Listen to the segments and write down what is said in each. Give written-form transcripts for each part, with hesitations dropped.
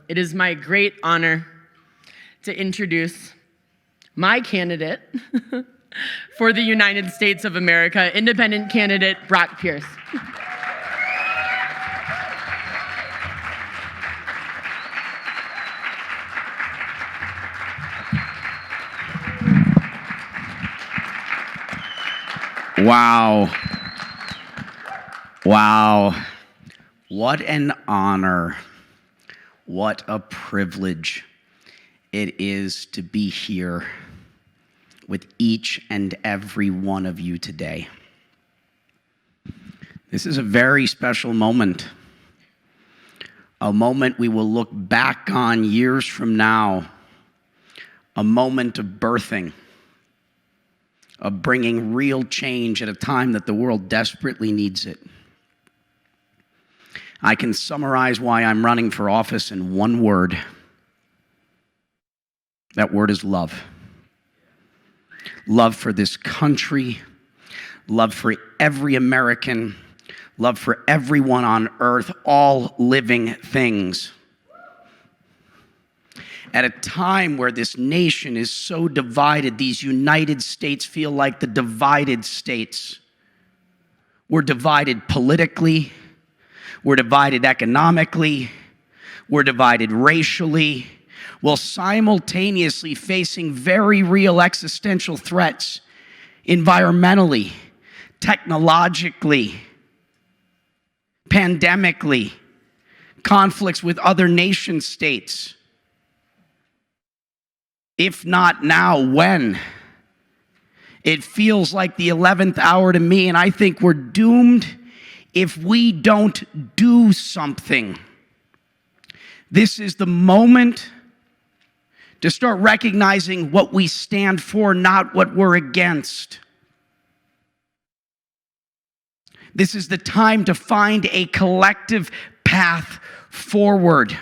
It is my great honor to introduce my candidate for the United States of America, independent candidate Brock Pierce. Wow. Wow. What an honor. What a privilege it is to be here with each and every one of you today. This is a very special moment, a moment we will look back on years from now, a moment of birthing, of bringing real change at a time that the world desperately needs it. I can summarize why I'm running for office in one word. That word is love. Love for this country, love for every American, love for everyone on earth, all living things. At a time where this nation is so divided, these United States feel like the divided states. We're divided politically, we're divided economically, we're divided racially, while simultaneously facing very real existential threats environmentally, technologically, pandemically, conflicts with other nation states. If not now, when? It feels like the 11th hour to me, and I think we're doomed if we don't do something. This is the moment to start recognizing what we stand for, not what we're against. This is the time to find a collective path forward.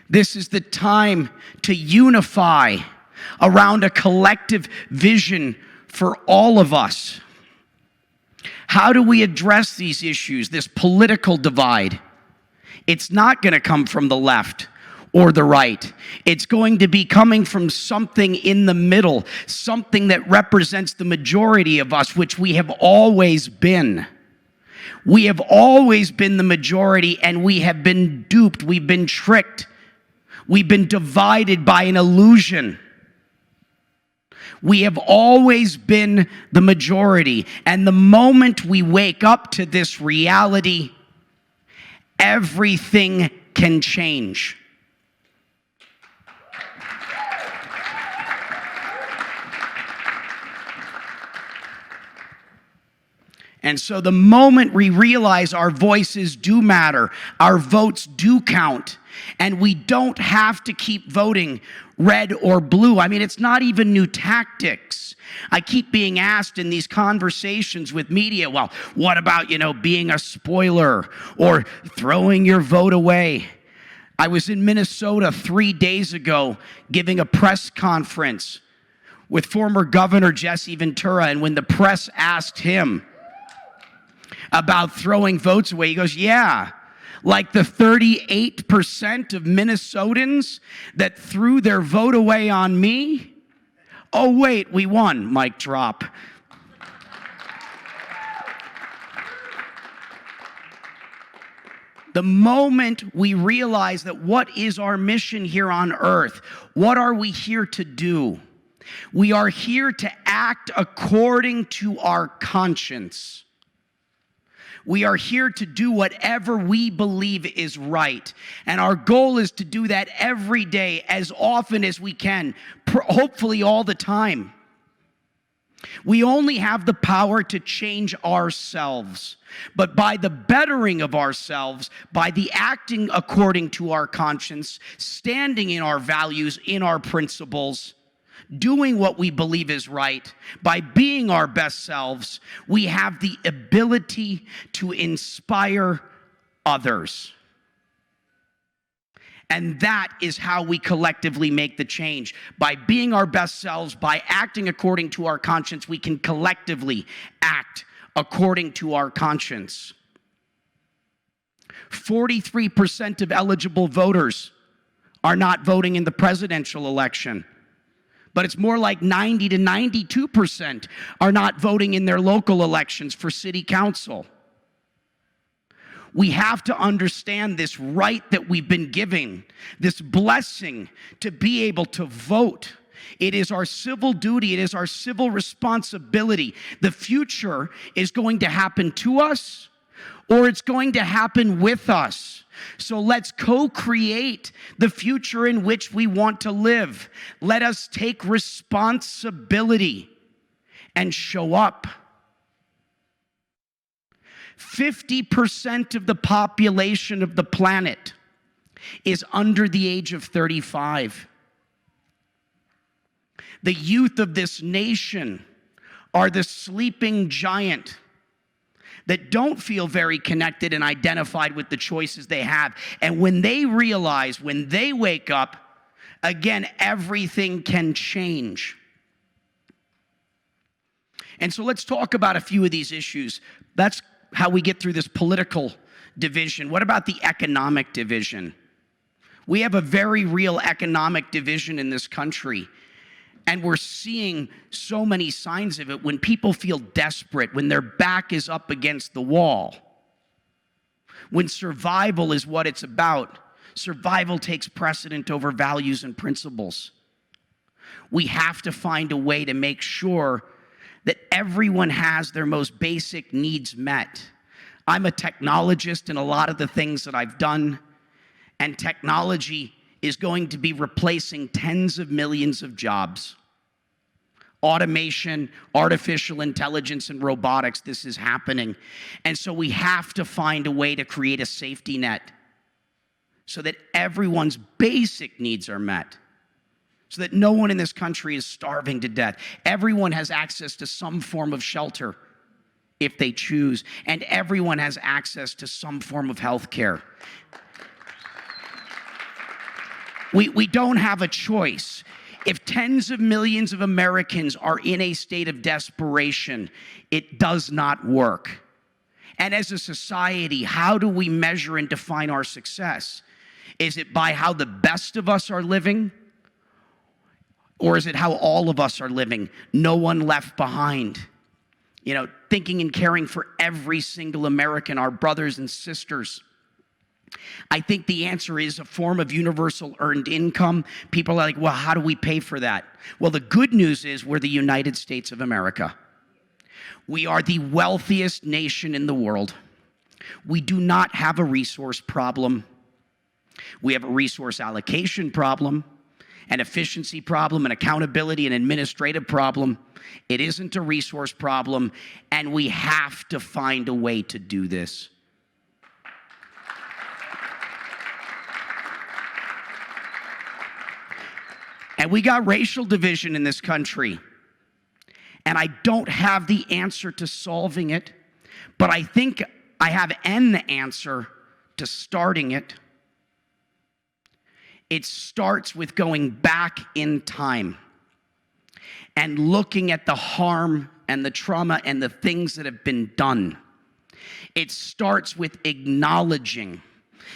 This is the time to unify around a collective vision for all of us. How do we address these issues, this political divide? It's not going to come from the left or the right. It's going to be coming from something in the middle, something that represents the majority of us, which we have always been. We have always been the majority, and we have been duped. We've been tricked. We've been divided by an illusion. We have always been the majority, and the moment we wake up to this reality, everything can change. And so the moment we realize our voices do matter, our votes do count, and we don't have to keep voting red or blue. I mean, it's not even new tactics. I keep being asked in these conversations with media, well, what about, being a spoiler or throwing your vote away? I was in Minnesota 3 days ago giving a press conference with former Governor Jesse Ventura, and when the press asked him about throwing votes away, he goes, yeah, like the 38% of Minnesotans that threw their vote away on me. Oh, wait, we won, mic drop. The moment we realize that what is our mission here on earth, what are we here to do? We are here to act according to our conscience. We are here to do whatever we believe is right. And our goal is to do that every day, as often as we can, hopefully all the time. We only have the power to change ourselves. But by the bettering of ourselves, by the acting according to our conscience, standing in our values, in our principles, doing what we believe is right, by being our best selves, we have the ability to inspire others. And that is how we collectively make the change. By being our best selves, by acting according to our conscience, we can collectively act according to our conscience. 43% of eligible voters are not voting in the presidential election. But it's more like 90 to 92% are not voting in their local elections for city council. We have to understand this right that we've been given, this blessing to be able to vote. It is our civil duty. It is our civil responsibility. The future is going to happen to us, or it's going to happen with us. So let's co-create the future in which we want to live. Let us take responsibility and show up. 50% of the population of the planet is under the age of 35. The youth of this nation are the sleeping giant that don't feel very connected and identified with the choices they have. And when they realize, when they wake up, again, everything can change. And so let's talk about a few of these issues. That's how we get through this political division. What about the economic division? We have a very real economic division in this country. And we're seeing so many signs of it when people feel desperate, when their back is up against the wall, when survival is what it's about. Survival takes precedent over values and principles. We have to find a way to make sure that everyone has their most basic needs met. I'm a technologist in a lot of the things that I've done, and technology is going to be replacing tens of millions of jobs. Automation, artificial intelligence, and robotics, this is happening. And so we have to find a way to create a safety net so that everyone's basic needs are met, so that no one in this country is starving to death. Everyone has access to some form of shelter if they choose, and everyone has access to some form of health care. We don't have a choice. If tens of millions of Americans are in a state of desperation, it does not work. And as a society, how do we measure and define our success? Is it by how the best of us are living? Or is it how all of us are living? No one left behind. You know, thinking and caring for every single American, our brothers and sisters. I think the answer is a form of universal earned income. People are like, well, how do we pay for that? Well, the good news is we're the United States of America. We are the wealthiest nation in the world. We do not have a resource problem. We have a resource allocation problem, an efficiency problem, an accountability and administrative problem. It isn't a resource problem, and we have to find a way to do this. And we got racial division in this country. And I don't have the answer to solving it, but I think I have an answer to starting it. It starts with going back in time and looking at the harm and the trauma and the things that have been done. It starts with acknowledging.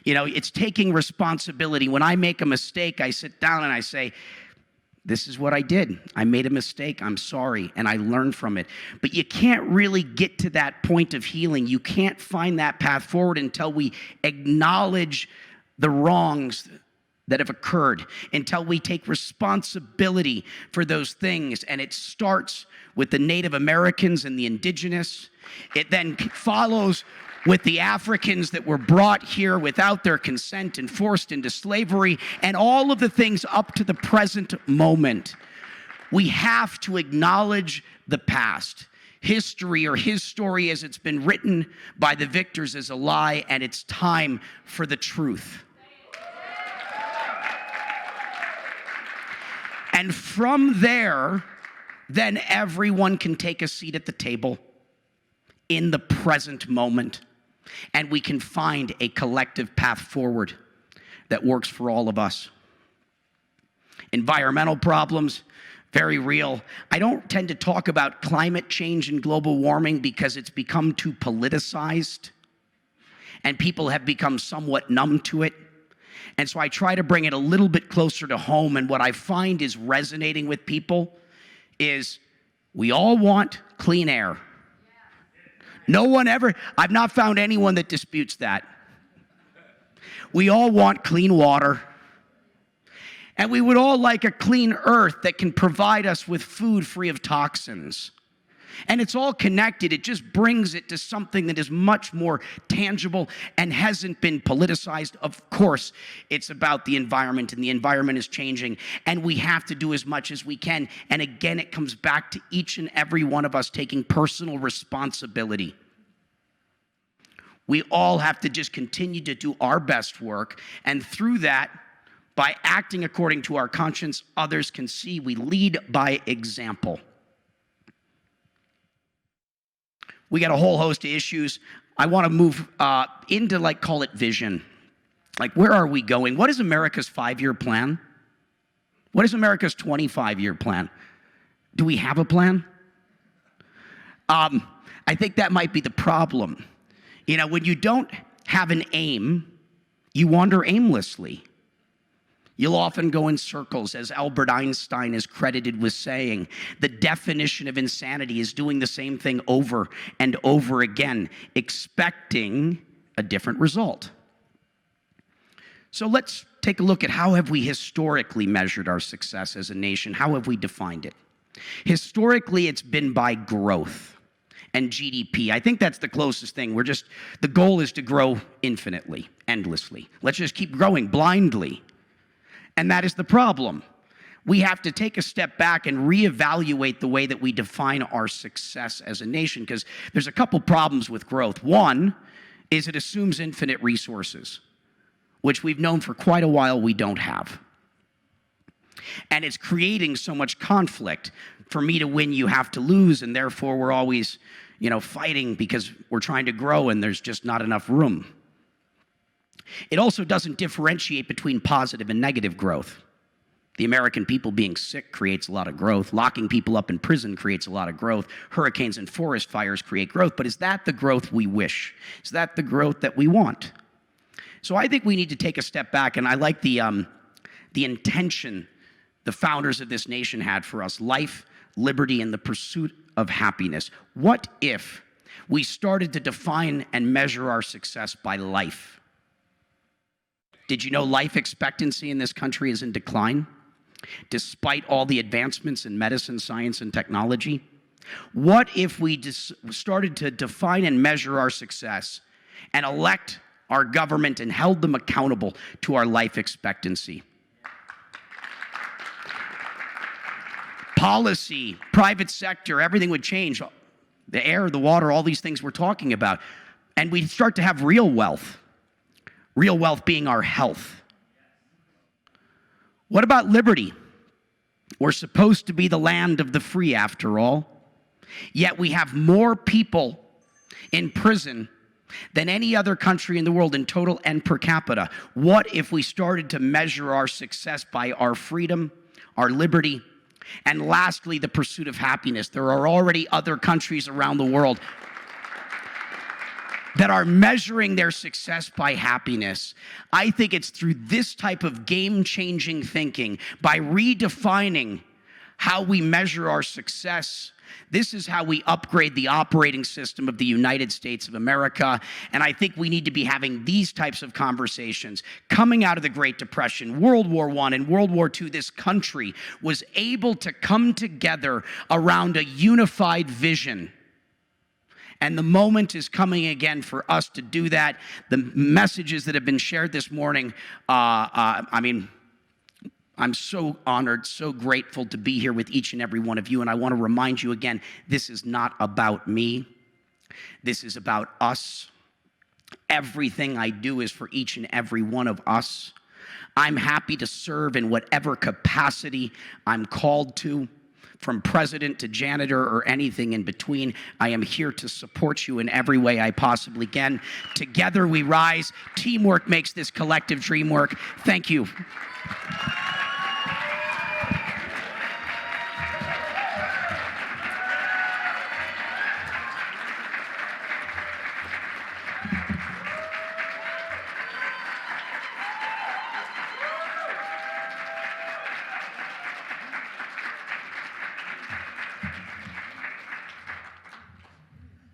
You know, it's taking responsibility. When I make a mistake, I sit down and I say, this is what I did. I made a mistake. I'm sorry. And I learned from it. But you can't really get to that point of healing. You can't find that path forward until we acknowledge the wrongs that have occurred, until we take responsibility for those things. And it starts with the Native Americans and the indigenous. It then follows with the Africans that were brought here without their consent and forced into slavery, and all of the things up to the present moment. We have to acknowledge the past. History, or his story as it's been written by the victors, is a lie, and it's time for the truth. And from there, then everyone can take a seat at the table in the present moment. And we can find a collective path forward that works for all of us. Environmental problems, very real. I don't tend to talk about climate change and global warming because it's become too politicized. and people have become somewhat numb to it. And so I try to bring it a little bit closer to home, and what I find is resonating with people is we all want clean air. I've not found anyone that disputes that. We all want clean water. And we would all like a clean earth that can provide us with food free of toxins. And it's all connected. It just brings it to something that is much more tangible and hasn't been politicized. Of course, it's about the environment, and the environment is changing, and we have to do as much as we can. And again, it comes back to each and every one of us taking personal responsibility. We all have to just continue to do our best work, and through that, by acting according to our conscience, others can see we lead by example. We got a whole host of issues. I want to move into, call it vision. Where are we going? What is America's 5-year plan? What is America's 25-year plan? Do we have a plan? I think that might be the problem. When you don't have an aim, you wander aimlessly. You'll often go in circles, as Albert Einstein is credited with saying. The definition of insanity is doing the same thing over and over again, expecting a different result. So let's take a look at how have we historically measured our success as a nation. How have we defined it? Historically, it's been by growth and GDP. I think that's the closest thing. The goal is to grow infinitely, endlessly. Let's just keep growing blindly. And that is the problem. We have to take a step back and reevaluate the way that we define our success as a nation, because there's a couple problems with growth. One is it assumes infinite resources, which we've known for quite a while we don't have. And it's creating so much conflict. For me to win, you have to lose, and therefore we're always, fighting because we're trying to grow and there's just not enough room. It also doesn't differentiate between positive and negative growth. The American people being sick creates a lot of growth. Locking people up in prison creates a lot of growth. Hurricanes and forest fires create growth. But is that the growth we wish? Is that the growth that we want? So I think we need to take a step back, and I like the intention the founders of this nation had for us: life, liberty, and the pursuit of happiness. What if we started to define and measure our success by life? Did you know life expectancy in this country is in decline, despite all the advancements in medicine, science, and technology? What if we started to define and measure our success and elect our government and held them accountable to our life expectancy? Policy, private sector, everything would change. The air, the water, all these things we're talking about. And we'd start to have real wealth. Real wealth being our health. What about liberty? We're supposed to be the land of the free, after all. Yet we have more people in prison than any other country in the world in total and per capita. What if we started to measure our success by our freedom, our liberty, and lastly, the pursuit of happiness? There are already other countries around the world that are measuring their success by happiness. I think it's through this type of game-changing thinking, by redefining how we measure our success. This is how we upgrade the operating system of the United States of America. And I think we need to be having these types of conversations. Coming out of the Great Depression, World War I and World War II, this country was able to come together around a unified vision. And the moment is coming again for us to do that. The messages that have been shared this morning, I'm so honored, so grateful to be here with each and every one of you. And I want to remind you again, this is not about me. This is about us. Everything I do is for each and every one of us. I'm happy to serve in whatever capacity I'm called to. From president to janitor or anything in between, I am here to support you in every way I possibly can. Together we rise. Teamwork makes this collective dream work. Thank you.